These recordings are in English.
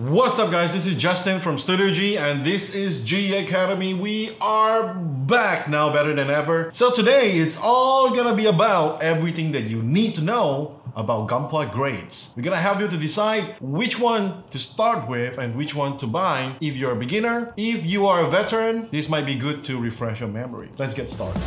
What's up guys, this is Justin from Studio G and this is G Academy. We are back now better than ever. So today it's all gonna be about everything that you need to know about Gunpla Grades. We're gonna help you to decide which one to start with and which one to buy if you're a beginner. If you are a veteran, this might be good to refresh your memory. Let's get started.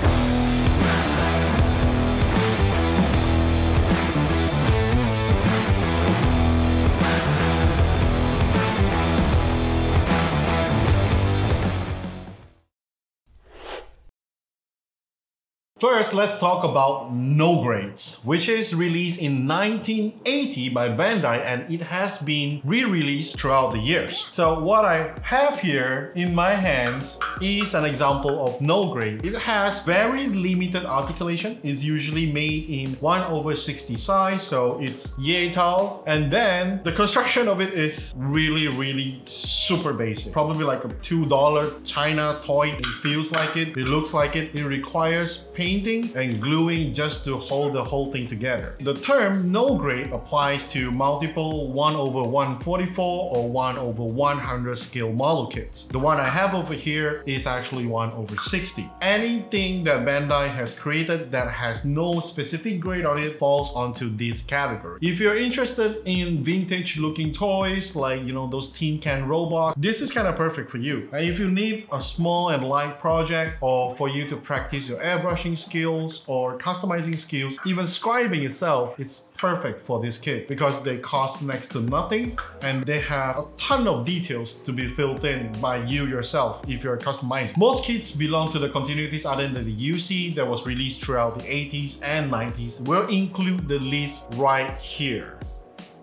First, let's talk about No Grades, which is released in 1980 by Bandai and it has been re-released throughout the years. So what I have here in my hands is an example of No Grade. It has very limited articulation. It's usually made in 1/60 size, so it's yay tall. And then the construction of it is really super basic. Probably like a $2 China toy. It feels like it, it looks like it. It requires painting and gluing just to hold the whole thing together. The term no grade applies to multiple 1/144 or 1/100 scale model kits. The one I have over here is actually 1/60. Anything that Bandai has created that has no specific grade on it falls onto this category. If you're interested in vintage looking toys like, you know, those tin can robots, this is kind of perfect for you. And if you need a small and light project or for you to practice your airbrushing skills or customizing skills, even scribing itself, it's perfect for this kit because they cost next to nothing and they have a ton of details to be filled in by you yourself if you're customizing. Most kits belong to the continuities other than the UC that was released throughout the 80s and 90s. We'll include the list right here.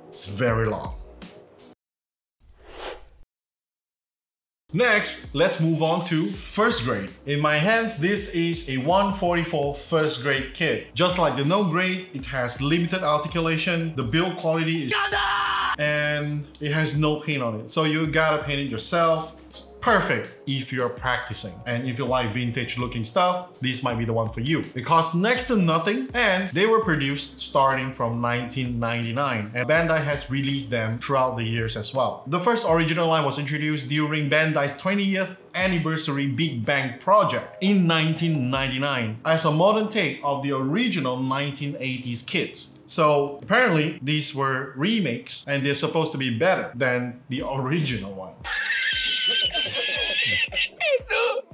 It's very long. Next, let's move on to first grade. In my hands, this is a 1/44 first grade kit. Just like the no grade, it has limited articulation, the build quality is and it has no paint on it. So you gotta paint it yourself. It's perfect if you're practicing. And if you like vintage looking stuff, this might be the one for you. It costs next to nothing and they were produced starting from 1999 and Bandai has released them throughout the years as well. The first original line was introduced during Bandai's 20th anniversary Big Bang project in 1999 as a modern take of the original 1980s kits. So apparently these were remakes and they're supposed to be better than the original one.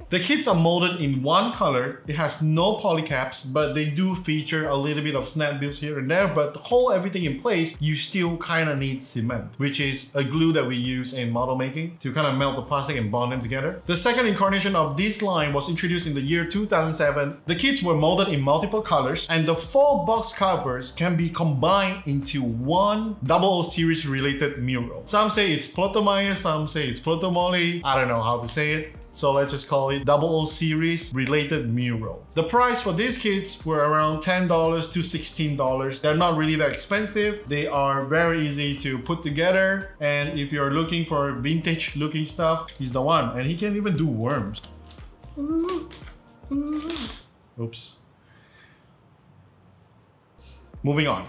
The kits are molded in one color. It has no polycaps, but they do feature a little bit of snap builds here and there, but to hold everything in place, you still kind of need cement, which is a glue that we use in model making to kind of melt the plastic and bond them together. The second incarnation of this line was introduced in the year 2007. The kits were molded in multiple colors and the 4 box covers can be combined into one 00 series related mural. Some say it's Plotomaya, some say it's Plotomoli. I don't know how to say it. So let's just call it 00 series related mural. The price for these kits were around $10 to $16. They're not really that expensive. They are very easy to put together. And if you're looking for vintage looking stuff, he's the one. And he can even do worms. Oops. Moving on.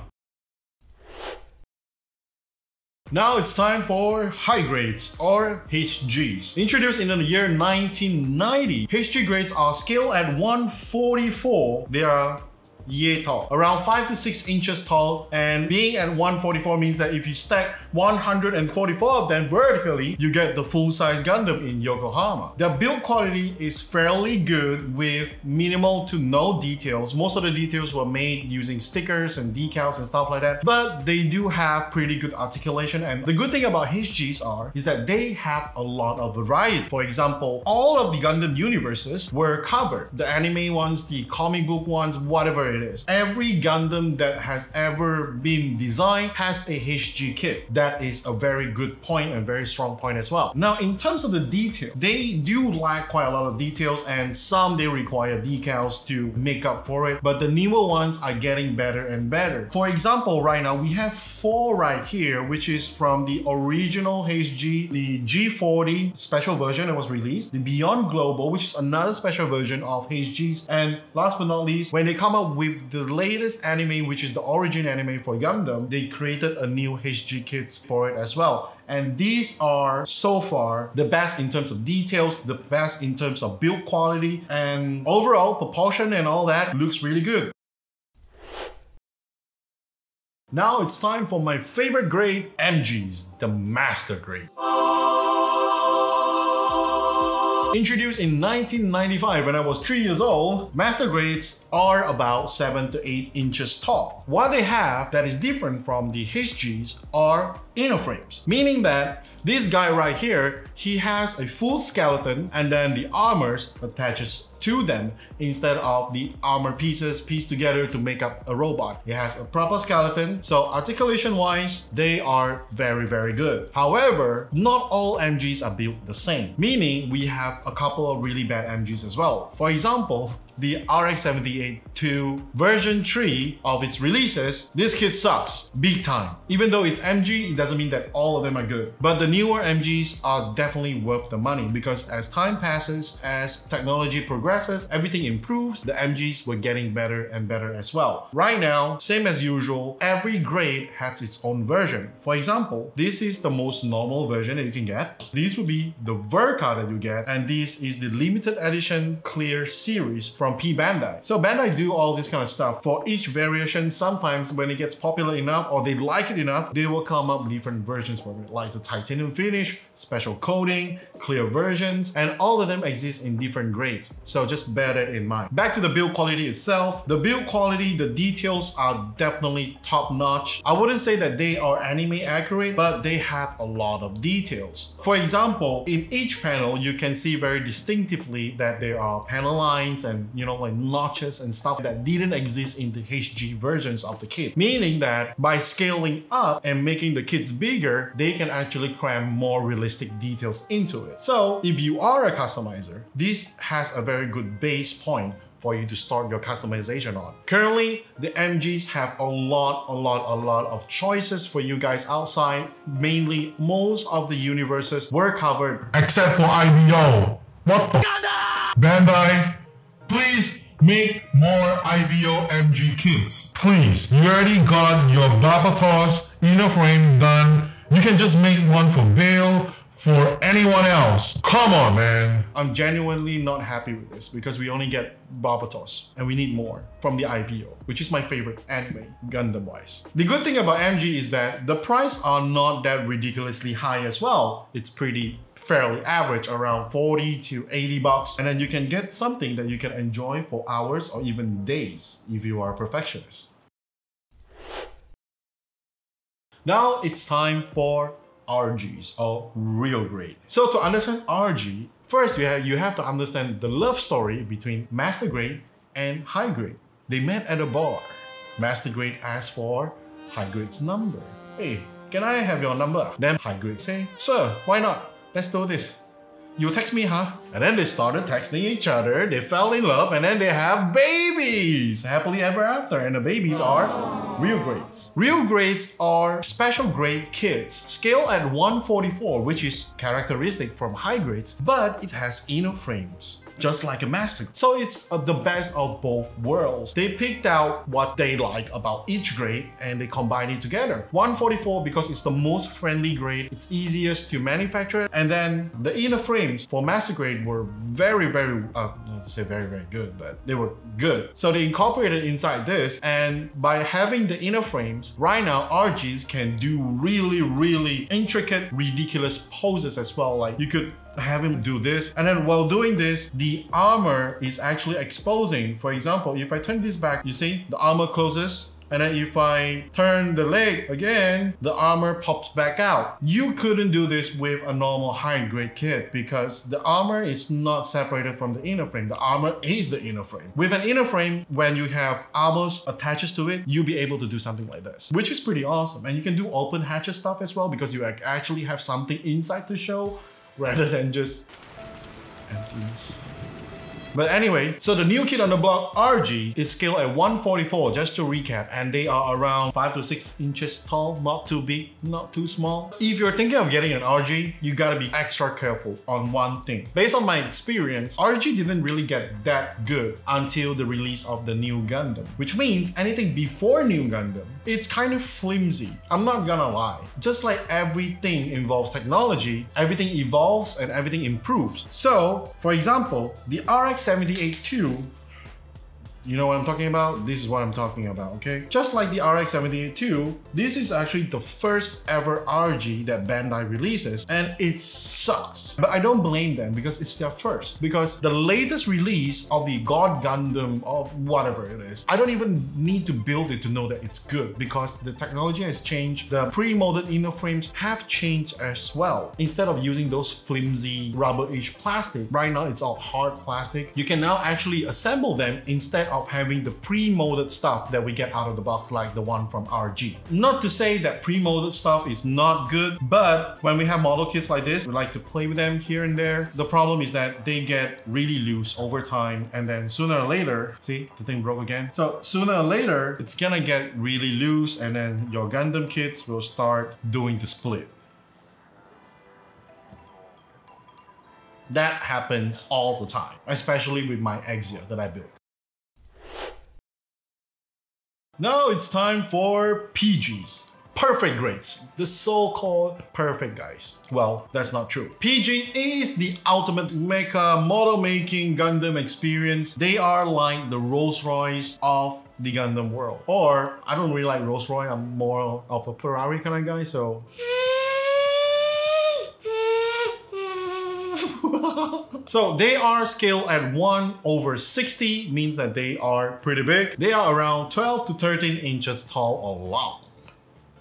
Now it's time for high grades or HGs. Introduced in the year 1990, HG grades are scaled at 1/44. They are yay tall, around 5 to 6 inches tall, and being at 1/44 means that if you stack 144 of them vertically, you get the full-size Gundam in Yokohama. The build quality is fairly good with minimal to no details. Most of the details were made using stickers and decals and stuff like that, but they do have pretty good articulation. And the good thing about HGs is that they have a lot of variety. For example, all of the Gundam universes were covered. The anime ones, the comic book ones, whatever it is. Every Gundam that has ever been designed has a HG kit. That is a very good point and very strong point as well. Now, in terms of the detail, they do lack quite a lot of details and some they require decals to make up for it, but the newer ones are getting better and better. For example, right now we have 4 right here, which is from the original HG, the G40 special version that was released, the Beyond Global, which is another special version of HGs, and last but not least, when they come up with with the latest anime, which is the origin anime for Gundam, they created a new HG kits for it as well. And these are so far the best in terms of details, the best in terms of build quality, and overall propulsion and all that looks really good. Now it's time for my favorite grade, MGs, the Master Grade. Introduced in 1995 when I was 3 years old, Master Grades are about 7 to 8 inches tall. What they have that is different from the HGs are inner frames, meaning that this guy right here, he has a full skeleton and then the armors attaches to them instead of the armor pieces pieced together to make up a robot. It has a proper skeleton, so articulation wise, they are very, very good. However, not all MGs are built the same, meaning we have a couple of really bad MGs as well. For example, the RX-78-2 version 3 of its releases, this kit sucks big time. Even though it's MG, it doesn't mean that all of them are good. But the newer MGs are definitely worth the money because as time passes, as technology progresses, everything improves, the MGs were getting better and better as well. Right now, same as usual, every grade has its own version. For example, this is the most normal version that you can get. This would be the Verka that you get, and this is the limited edition clear series from P Bandai. So Bandai do all this kind of stuff. For each variation, sometimes when it gets popular enough or they like it enough, they will come up with different versions for it, like the titanium finish, special coating, clear versions, and all of them exist in different grades. So just bear that in mind. Back to the build quality itself. The build quality, the details are definitely top notch. I wouldn't say that they are anime accurate, but they have a lot of details. For example, in each panel, you can see very distinctively that there are panel lines and like notches and stuff that didn't exist in the HG versions of the kit. Meaning that by scaling up and making the kits bigger, they can actually cram more realistic details into it. So if you are a customizer, this has a very good base point for you to start your customization on. Currently, the MGs have a lot of choices for you guys outside. Mainly, most of the universes were covered except for IVO. What the? Bandai, please make more IVO MG kits. Please, you already got your Barbatos inner frame done. You can just make one for Bale, for anyone else. Come on, man. I'm genuinely not happy with this because we only get Barbatos and we need more from the IVO, which is my favorite anime, Gundam-wise. The good thing about MG is that the price are not that ridiculously high as well. It's pretty fairly average, around 40 to 80 bucks. And then you can get something that you can enjoy for hours or even days if you are a perfectionist. Now it's time for RGs, or real grade. So to understand RG, first you have to understand the love story between Master Grade and High Grade. They met at a bar. Master Grade asked for High Grade's number. Hey, can I have your number? Then High Grade say, sure, why not? Let's do this. You text me, huh? And then they started texting each other, they fell in love, and then they have babies! Happily ever after, and the babies are real grades. Real grades are special grade kits, scale at 144, which is characteristic from high grades, but it has inner frames, just like a master. So it's the best of both worlds. They picked out what they like about each grade and they combined it together. 144 because it's the most friendly grade, it's easiest to manufacture, and then the inner frames for master grade were very not to say very good, but they were good. So they incorporated inside this, and by having the inner frames, right now RGs can do really intricate, ridiculous poses as well. Like you could have him do this, and then while doing this, the armor is actually exposing. For example, if I turn this back, you see the armor closes, and then if I turn the leg again, the armor pops back out. You couldn't do this with a normal high grade kit because the armor is not separated from the inner frame. The armor is the inner frame. With an inner frame, when you have armors attached to it, you'll be able to do something like this, which is pretty awesome. And you can do open hatches stuff as well because you actually have something inside to show rather than just emptiness. But anyway, so the new kid on the block, RG, is scaled at 144, just to recap, and they are around 5 to 6 inches tall, not too big, not too small. If you're thinking of getting an RG, you gotta be extra careful on one thing. Based on my experience, RG didn't really get that good until the release of the new Gundam, which means anything before new Gundam, it's kind of flimsy. I'm not gonna lie. Just like everything involves technology, everything evolves and everything improves. So, for example, the RX-78-2, you know what I'm talking about? This is what I'm talking about, okay? Just like the RX-78-2, this is actually the first ever RG that Bandai releases, and it sucks. But I don't blame them because it's their first. Because the latest release of the God Gundam, or whatever it is, I don't even need to build it to know that it's good because the technology has changed. The pre-molded inner frames have changed as well. Instead of using those flimsy rubber-ish plastic, right now it's all hard plastic. You can now actually assemble them instead of having the pre-molded stuff that we get out of the box like the one from RG. Not to say that pre-molded stuff is not good, but when we have model kits like this, we like to play with them here and there. The problem is that they get really loose over time, and then sooner or later, see, the thing broke again. So sooner or later, it's gonna get really loose, and then your Gundam kits will start doing the split. That happens all the time, especially with my Exia that I built. Now it's time for PGs. Perfect grades. The so-called perfect guys. Well, that's not true. PG is the ultimate mecha model making Gundam experience. They are like the Rolls-Royce of the Gundam world. Or, I don't really like Rolls-Royce, I'm more of a Ferrari kind of guy, so... So they are scaled at 1/60, means that they are pretty big. They are around 12 to 13 inches tall or long,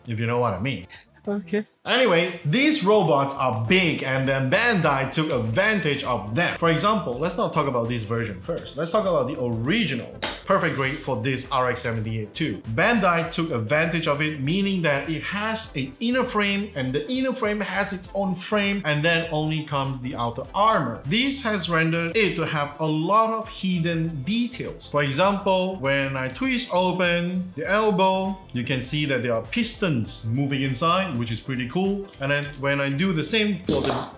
if you know what I mean. Okay. Anyway, these robots are big and then Bandai took advantage of them. For example, let's not talk about this version first. Let's talk about the original perfect grade for this RX-78-2. Bandai took advantage of it, meaning that it has an inner frame and the inner frame has its own frame and then only comes the outer armor. This has rendered it to have a lot of hidden details. For example, when I twist open the elbow, you can see that there are pistons moving inside, which is pretty cool. And then when I do the same for the...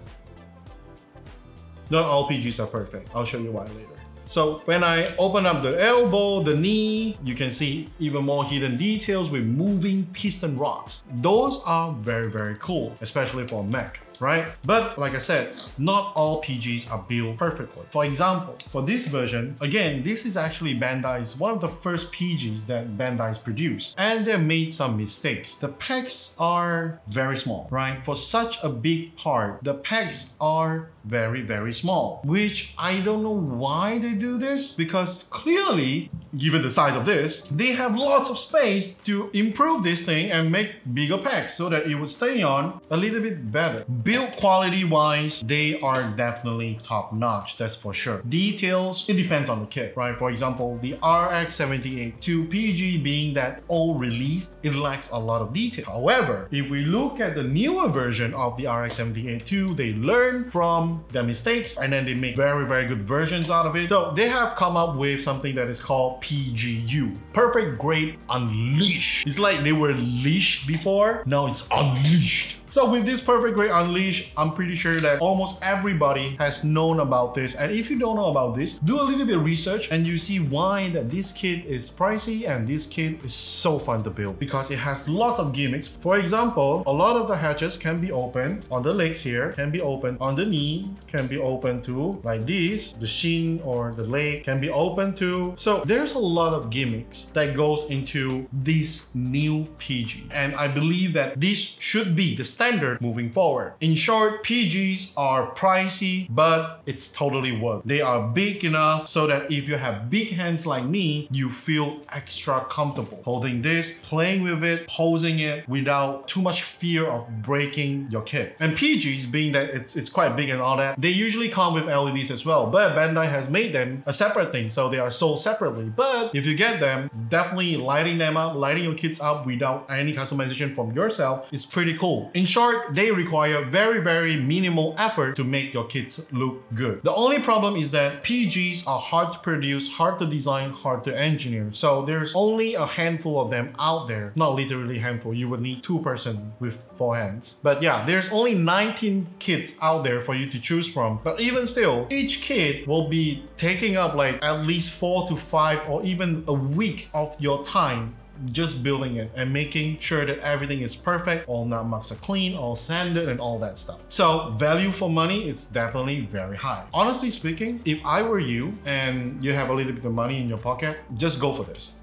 Not all PGs are perfect. I'll show you why later. So when I open up the elbow, the knee, you can see even more hidden details with moving piston rods. Those are very, very cool, especially for a mech, right? But like I said, not all PGs are built perfectly. For example, for this version, again, this is actually Bandai's one of the first PGs that Bandai's produced, and they made some mistakes. The pegs are very small, right? For such a big part, the pegs are very, very small, which I don't know why they do this, because clearly, given the size of this, they have lots of space to improve this thing and make bigger pegs so that it would stay on a little bit better. Build quality wise, they are definitely top notch, that's for sure. Details, it depends on the kit, right? For example, the RX-78-2 PG being that old release, it lacks a lot of detail. However, if we look at the newer version of the RX-78-2, they learn from their mistakes and then they make very, very good versions out of it. So they have come up with something that is called PGU, Perfect Grade Unleashed. It's like they were leashed before, now it's unleashed. So with this Perfect Grade Unleashed, I'm pretty sure that almost everybody has known about this. And if you don't know about this, do a little bit of research and you see why that this kit is pricey and this kit is so fun to build because it has lots of gimmicks. For example, a lot of the hatches can be opened on the legs here, can be opened on the knee, can be opened too, like this. The shin or the leg can be opened too. So there's a lot of gimmicks that goes into this new PG. And I believe that this should be the standard moving forward. In short, PGs are pricey, but it's totally worth it. They are big enough so that if you have big hands like me, you feel extra comfortable holding this, playing with it, posing it without too much fear of breaking your kit. And PGs, being that it's quite big and all that, they usually come with LEDs as well, but Bandai has made them a separate thing, so they are sold separately. But But if you get them, definitely lighting them up, lighting your kids up without any customization from yourself is pretty cool. In short, they require very minimal effort to make your kids look good. The only problem is that PGs are hard to produce, hard to design, hard to engineer. So there's only a handful of them out there. Not literally a handful, you would need 2 person with 4 hands. But yeah, there's only 19 kits out there for you to choose from. But even still, each kit will be taking up like at least 4 to 5 or even a week of your time just building it and making sure that everything is perfect, all nut marks are clean, all sanded and all that stuff. So value for money is definitely very high. Honestly speaking, if I were you and you have a little bit of money in your pocket, just go for this.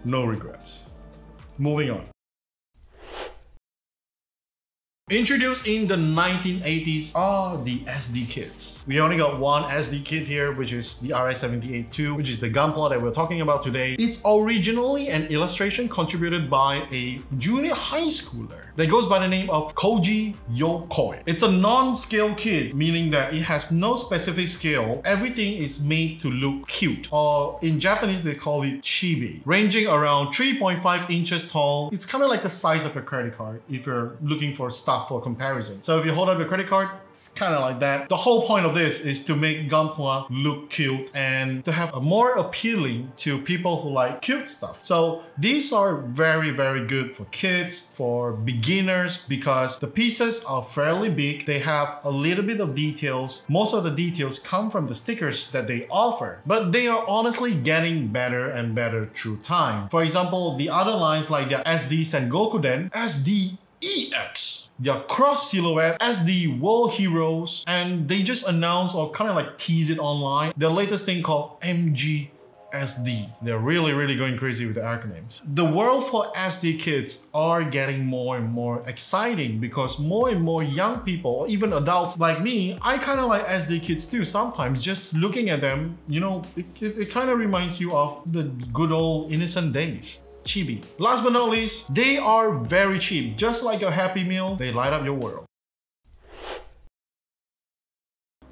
No regrets. Moving on. Introduced in the 1980s are the SD kits. We only got one SD kit here, which is the RX-78-2, which is the Gunpla that we're talking about today. It's originally an illustration contributed by a junior high schooler that goes by the name of Koji Yokoi. It's a non-scale kit, meaning that it has no specific scale. Everything is made to look cute, or in Japanese they call it chibi. Ranging around 3.5 inches tall. It's kind of like the size of a credit card if you're looking for stuff for comparison. So if you hold up your credit card, it's kind of like that. The whole point of this is to make Gunpla look cute and to have a more appealing to people who like cute stuff. So these are very good for kids, for beginners, because the pieces are fairly big. They have a little bit of details. Most of the details come from the stickers that they offer, but they are honestly getting better and better through time. For example, the other lines like the SD Sengokuden, SD EX, their cross silhouette, SD World Heroes, and they just announced or kind of like tease it online, the latest thing called MGEX. They're really going crazy with the acronyms. The world for SD kits are getting more and more exciting because more and more young people, or even adults like me, I kind of like SD kits too. Sometimes just looking at them, you know, it kind of reminds you of the good old innocent days. Chibi. Last but not least, they are very cheap. Just like a Happy Meal, they light up your world.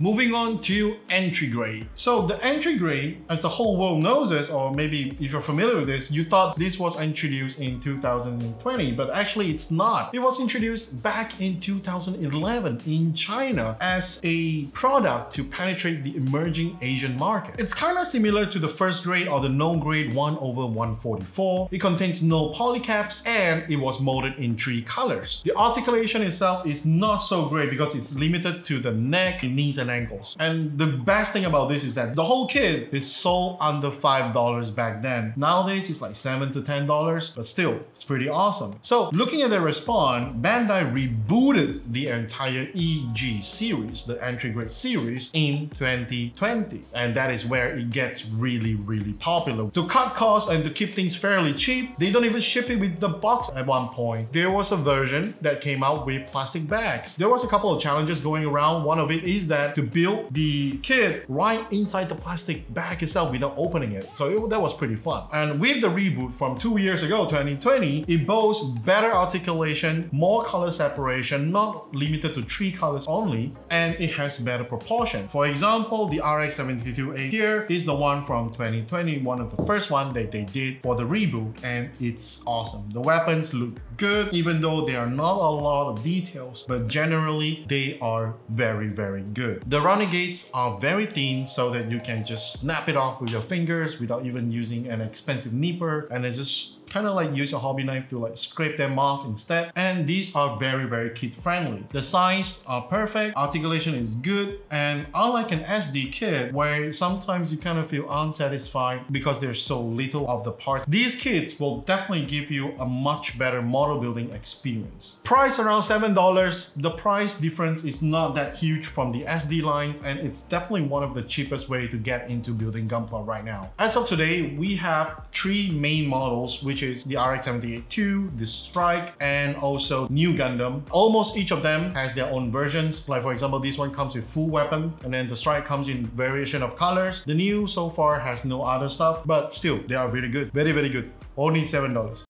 Moving on to entry grade. So the entry grade, as the whole world knows this, or maybe if you're familiar with this, you thought this was introduced in 2020, but actually it's not. It was introduced back in 2011 in China as a product to penetrate the emerging Asian market. It's kind of similar to the first grade or the no grade 1/144. It contains no polycaps and it was molded in 3 colors. The articulation itself is not so great because it's limited to the neck, knees, and ankles. And the best thing about this is that the whole kit is sold under $5 back then. Nowadays it's like $7 to $10, but still, it's pretty awesome. So looking at the response, Bandai rebooted the entire EG series, the entry grade series, in 2020. And that is where it gets really popular. To cut costs and to keep things fairly cheap, they don't even ship it with the box at one point. There was a version that came out with plastic bags. There was a couple of challenges going around. One of it is that to build the kit right inside the plastic bag itself without opening it. So that was pretty fun. And with the reboot from 2 years ago, 2020, it boasts better articulation, more color separation, not limited to 3 colors only, and it has better proportion. For example, the RX-72A here is the one from 2020, one of the first one that they did for the reboot, and it's awesome. The weapons look good, even though there are not a lot of details, but generally they are very good. The renegades are very thin so that you can just snap it off with your fingers without even using an expensive nipper, and it's just kind of like use a hobby knife to like scrape them off instead. And these are very kid friendly. The size are perfect, articulation is good, and unlike an SD kit where sometimes you kind of feel unsatisfied because there's so little of the parts, these kits will definitely give you a much better model building experience. Price around $7. The price difference is not that huge from the SD lines, and it's definitely one of the cheapest way to get into building Gunpla right now. As of today, we have 3 main models, which is the RX-78-2, the Strike, and also New Gundam. Almost each of them has their own versions. Like for example, this one comes with full weapon, and then the Strike comes in variation of colors. The New so far has no other stuff, but still, they are really good. Very good. Only $7.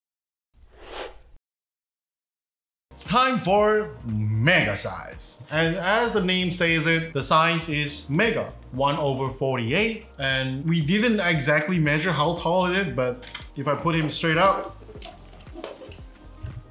It's time for mega size. And as the name says it, the size is mega, 1/48. And we didn't exactly measure how tall it is, but if I put him straight up,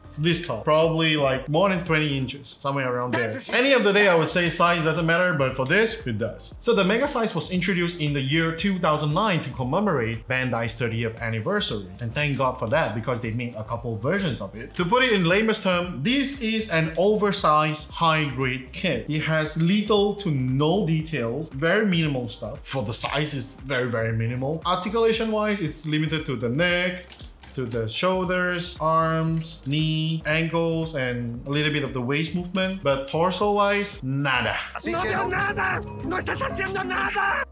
it's this tall. Probably like more than 20 inches, somewhere around there. Any of the day I would say size doesn't matter, but for this, it does. So the mega size was introduced in the year 2009 to commemorate Bandai's 30th anniversary. And thank God for that, because they made a couple versions of it. To put it in layman's term, this is an oversized high-grade kit. It has little to no details, very minimal stuff. For the size, it's very, very minimal. Articulation-wise, it's limited to the neck, to the shoulders, arms, knee, ankles, and a little bit of the waist movement. But torso-wise, nada.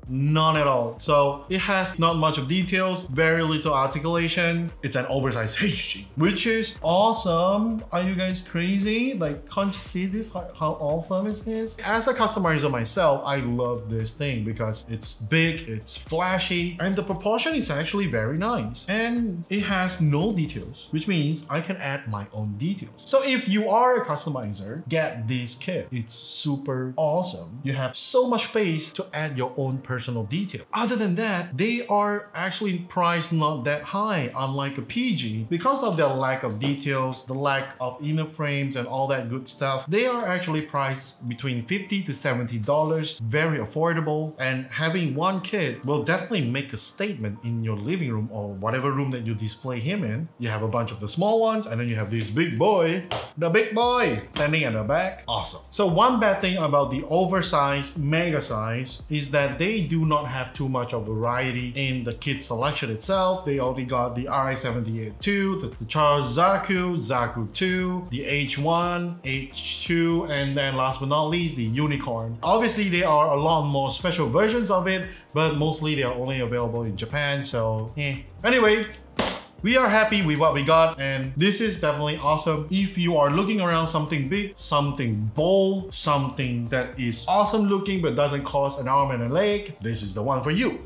None at all. So it has not much of details, very little articulation. It's an oversized HG, which is awesome. Are you guys crazy? Like, can't you see this? How awesome it is? As a customizer myself, I love this thing because it's big, it's flashy, and the proportion is actually very nice. And it has no details, which means I can add my own details. So if you are a customizer, get this kit. It's super awesome. You have so much space to add your own personal detail. Other than that, they are actually priced not that high, unlike a PG. Because of their lack of details, the lack of inner frames and all that good stuff, they are actually priced between $50 to $70, very affordable, and having one kit will definitely make a statement in your living room or whatever room that you display him in. You have a bunch of the small ones, and then you have this big boy, the big boy, standing at the back. Awesome. So one bad thing about the oversized mega size is that they do not have too much of variety in the kit selection itself. They only got the RI-78-2, the Charles Zaku, Zaku 2, the H1, H2, and then last but not least, the Unicorn. Obviously, there are a lot more special versions of it, but mostly they are only available in Japan, so Anyway, we are happy with what we got, and this is definitely awesome. If you are looking around something big, something bold, something that is awesome looking but doesn't cost an arm and a leg, this is the one for you.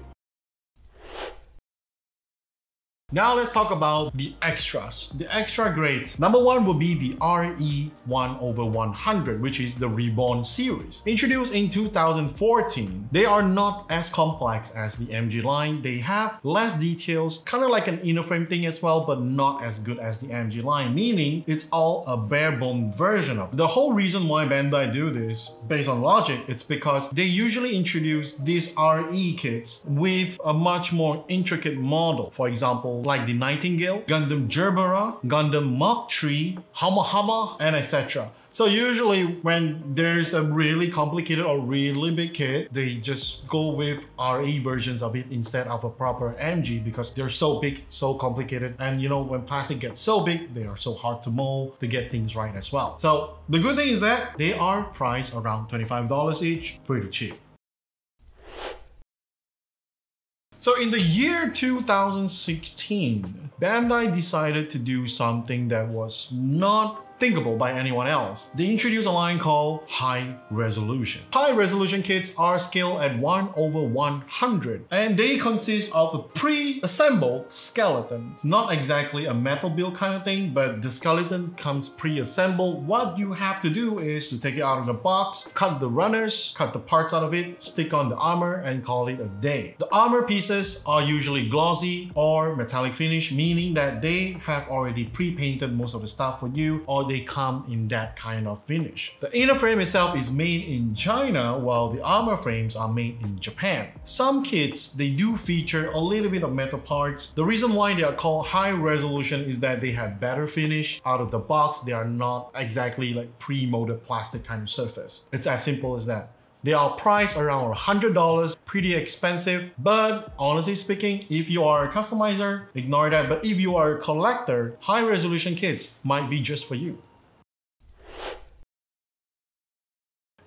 Now let's talk about the extras, the extra grades. Number one would be the RE 1/100, which is the Reborn series. Introduced in 2014, they are not as complex as the MG line. They have less details, kind of like an inner frame thing as well, but not as good as the MG line, meaning it's all a bare bone version of it. The whole reason why Bandai do this, based on logic, it's because they usually introduce these RE kits with a much more intricate model. For example, like the Nightingale, Gundam Gerbera, Gundam Mach 3, Hama, and etc. So usually when there's a really complicated or really big kit, they just go with RE versions of it instead of a proper MG because they're so big, so complicated. And you know, when plastic gets so big, they are so hard to mold, to get things right as well. So the good thing is that they are priced around $25 each, pretty cheap. So in the year 2016, Bandai decided to do something that was not thinkable by anyone else. They introduced a line called High Resolution. High Resolution kits are scaled at 1/100, and they consist of a pre-assembled skeleton. It's not exactly a metal build kind of thing, but the skeleton comes pre-assembled. What you have to do is to take it out of the box, cut the runners, cut the parts out of it, stick on the armor, and call it a day. The armor pieces are usually glossy or metallic finish, meaning that they have already pre-painted most of the stuff for you, or they come in that kind of finish. The inner frame itself is made in China, while the armor frames are made in Japan. Some kits, they do feature a little bit of metal parts. The reason why they are called high resolution is that they have better finish out of the box. They are not exactly like pre-molded plastic kind of surface. It's as simple as that. They are priced around $100, pretty expensive, but honestly speaking, if you are a customizer, ignore that. But if you are a collector, high resolution kits might be just for you.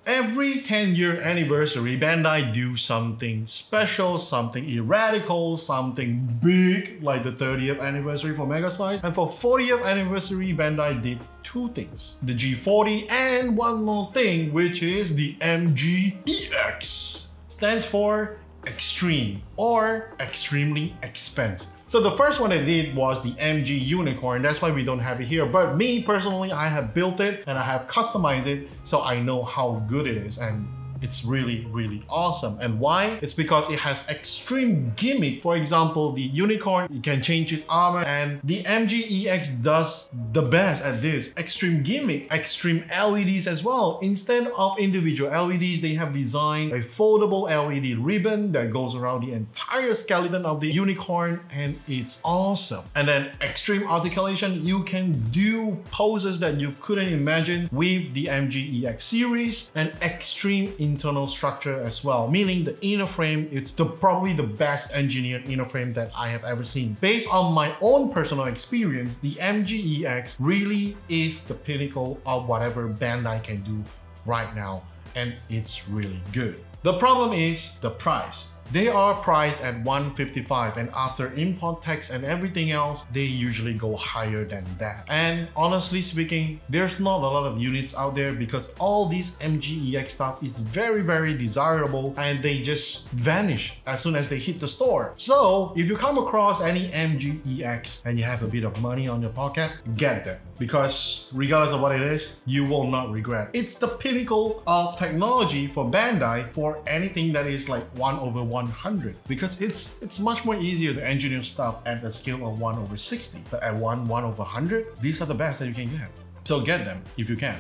Every 10-year anniversary, Bandai do something special, something radical, something big, like the 30th anniversary for Mega Size. And for 40th anniversary, Bandai did two things. The G40 and one more thing, which is the MGEX. Stands for extreme or extremely expensive. So the first one I did was the MG Unicorn. That's why we don't have it here. But me personally, I have built it and I have customized it, so I know how good it is. And it's really, really awesome. And why? It's because it has extreme gimmick. For example, the Unicorn, you can change its armor, and the MGEX does the best at this. Extreme gimmick, extreme LEDs as well. Instead of individual LEDs, they have designed a foldable LED ribbon that goes around the entire skeleton of the Unicorn, and it's awesome. And then extreme articulation, you can do poses that you couldn't imagine with the MGEX series, and extreme internal structure as well, meaning the inner frame, it's probably the best engineered inner frame that I have ever seen. Based on my own personal experience, the MGEX really is the pinnacle of whatever Bandai can do right now, and it's really good. The problem is the price. They are priced at $155, and after import tax and everything else, they usually go higher than that. And honestly speaking, there's not a lot of units out there because all these MGEX stuff is very, very desirable, and they just vanish as soon as they hit the store. So if you come across any MGEX and you have a bit of money on your pocket, get them, because regardless of what it is, you will not regret. It's the pinnacle of technology for Bandai for anything that is like 1/100, because it's much more easier to engineer stuff at a scale of 1/60, but at 1/100, these are the best that you can get. So get them if you can.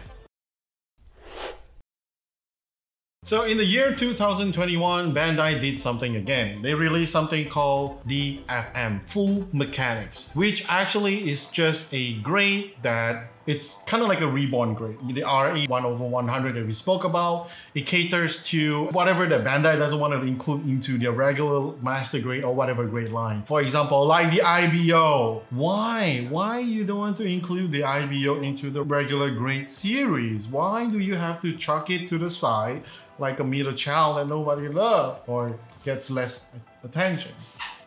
So in the year 2021, Bandai did something again. They released something called the FM, Full Mechanics, which actually is just a grade that it's kind of like a reborn grade. The RE 1/100 that we spoke about, it caters to whatever that Bandai doesn't want to include into their regular master grade or whatever grade line. For example, like the IBO. Why you don't want to include the IBO into the regular grade series? Why do you have to chuck it to the side like a middle child that nobody loves or gets less attention?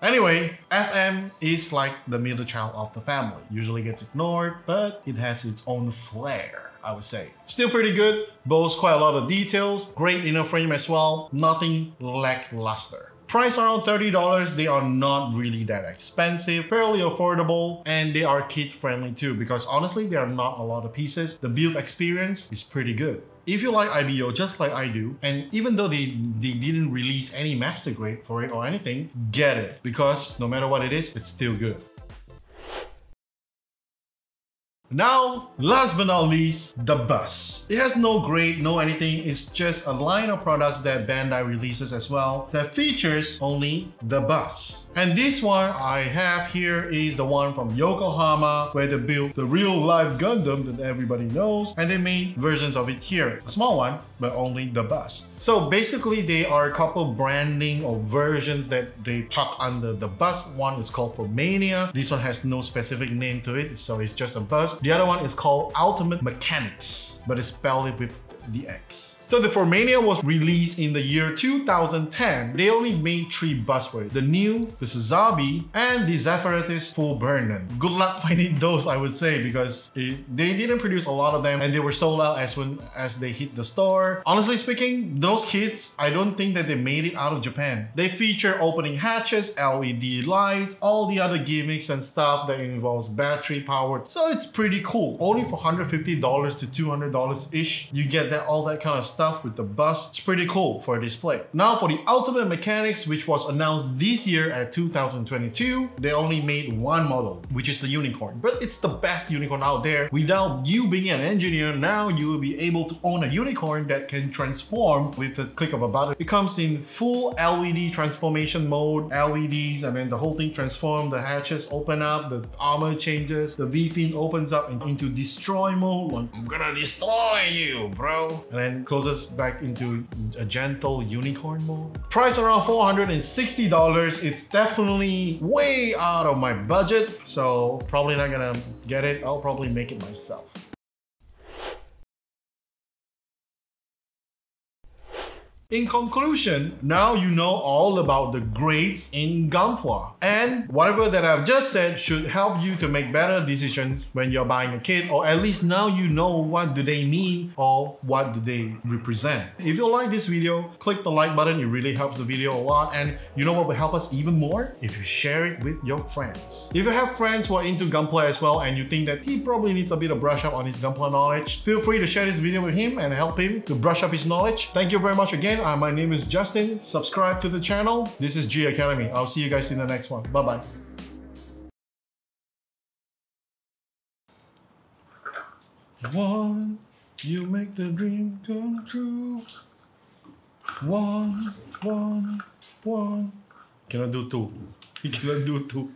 Anyway, FM is like the middle child of the family. Usually gets ignored, but it has its own flair, I would say. Still pretty good, boasts quite a lot of details, great inner frame as well, nothing lackluster. Price around $30, they are not really that expensive, fairly affordable, and they are kid-friendly too, because honestly, there are not a lot of pieces. The build experience is pretty good. If you like IBO just like I do, and even though they didn't release any master grade for it or anything, get it, because no matter what it is, it's still good. Now, last but not least, the bus. It has no grade, no anything. It's just a line of products that Bandai releases as well that features only the bus. And this one I have here is the one from Yokohama, where they built the real life Gundam that everybody knows, and they made versions of it here. A small one, but only the bus. So basically, they are a couple branding or versions that they tuck under the bus. One is called Formania. This one has no specific name to it, so it's just a bus. The other one is called Ultimate Mechanics, but it's spelled with the X. So the Formania was released in the year 2010. They only made 3 bus for it. The new, the Suzabi, and the Zephyrus Full Burden. Good luck finding those, I would say, because they didn't produce a lot of them and they were sold out as soon as they hit the store. Honestly speaking, those kits, I don't think that they made it out of Japan. They feature opening hatches, LED lights, all the other gimmicks and stuff that involves battery powered. So it's pretty cool. Only for $150 to $200-ish, you get that all that kind of stuff with the bus. It's pretty cool for a display. Now for the Ultimate Mechanics, which was announced this year at 2022, they only made one model, which is the Unicorn. But it's the best Unicorn out there. Without you being an engineer, now you will be able to own a Unicorn that can transform with the click of a button. It comes in full LED transformation mode, LEDs, and then the whole thing transforms, the hatches open up, the armor changes, the V-fin opens up into destroy mode. Like, I'm gonna destroy you, bro. And then closes back into a gentle unicorn mode. Price around $460. It's definitely way out of my budget, so probably not gonna get it. I'll probably make it myself. In conclusion, now you know all about the grades in Gunpla. And whatever that I've just said should help you to make better decisions when you're buying a kit, or at least now you know what do they mean or what do they represent. If you like this video, click the like button. It really helps the video a lot. And you know what will help us even more? If you share it with your friends. If you have friends who are into Gunpla as well and you think that he probably needs a bit of brush up on his Gunpla knowledge, feel free to share this video with him and help him to brush up his knowledge. Thank you very much again. My name is Justin. Subscribe to the channel. This is G Academy. I'll see you guys in the next one. Bye-bye. One, you make the dream come true. One. Cannot do two. He cannot do two.